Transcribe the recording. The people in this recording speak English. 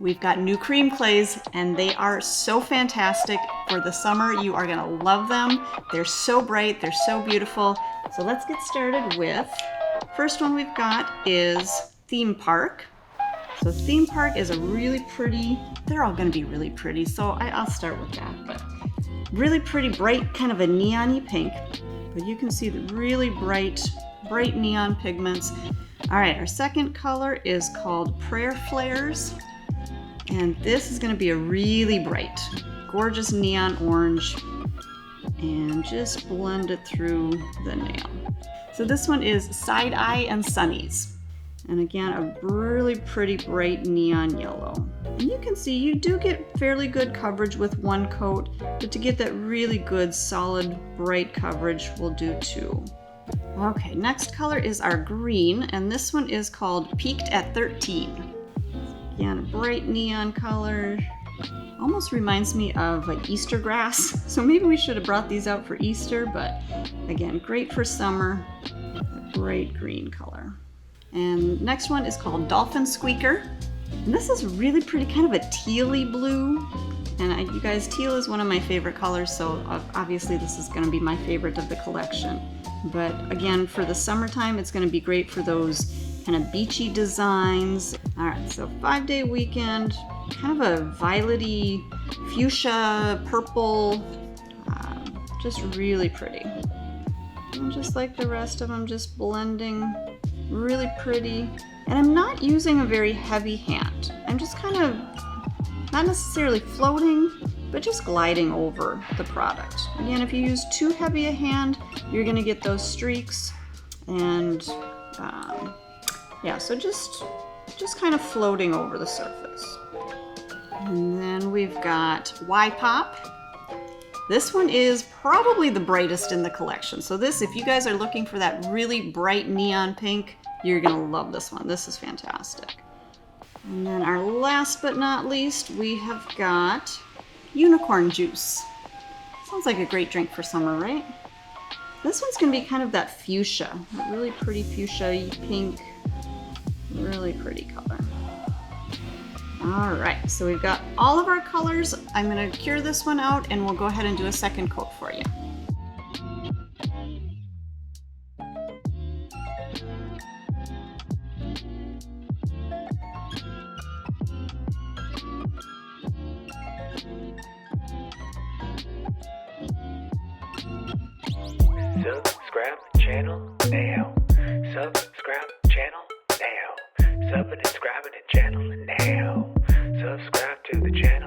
we've got new cream clays and they are so fantastic for the summer. You are gonna love them. They're so bright, they're so beautiful. So let's get started with, first one we've got is Theme Park. So Theme Park is a really pretty, they're all gonna be really pretty, so I'll start with that. But really pretty, bright, kind of a neon-y pink. But you can see the really bright neon pigments. All right, our second color is called Prayer Flares. And this is gonna be a really bright, gorgeous neon orange. And just blend it through the nail. So this one is Side Eye and Sunnies. And again, a really pretty bright neon yellow. And you can see you do get fairly good coverage with one coat, but to get that really good, solid, bright coverage, we'll do two. Okay, next color is our green, and this one is called Peaked at 13. Again, a bright neon color. Almost reminds me of like Easter grass. So maybe we should have brought these out for Easter, but again, great for summer. A bright green color. And next one is called Dolphin Squeaker. And this is really pretty, kind of a tealy blue. And you guys, teal is one of my favorite colors, so obviously this is gonna be my favorite of the collection. But again, for the summertime, it's gonna be great for those kind of beachy designs. All right, so 5-day weekend, kind of a violet-y, fuchsia, purple, just really pretty. And just like the rest of them, just blending, really pretty. And I'm not using a very heavy hand. I'm just kind of, not necessarily floating, but just gliding over the product. Again, if you use too heavy a hand, you're gonna get those streaks. And yeah, so just kind of floating over the surface. And then we've got Y Pop. This one is probably the brightest in the collection. So this, if you guys are looking for that really bright neon pink, you're gonna love this one. This is fantastic. And then our last but not least, we have got Unicorn Juice. Sounds like a great drink for summer, right? This one's gonna be kind of that fuchsia, really pretty fuchsia pink, really pretty color. All right, so we've got all of our colors. I'm gonna cure this one out and we'll go ahead and do a second coat for you. Subscribe the channel now. Subscribe the channel now. Subscribe to the channel now. Subscribe to the channel.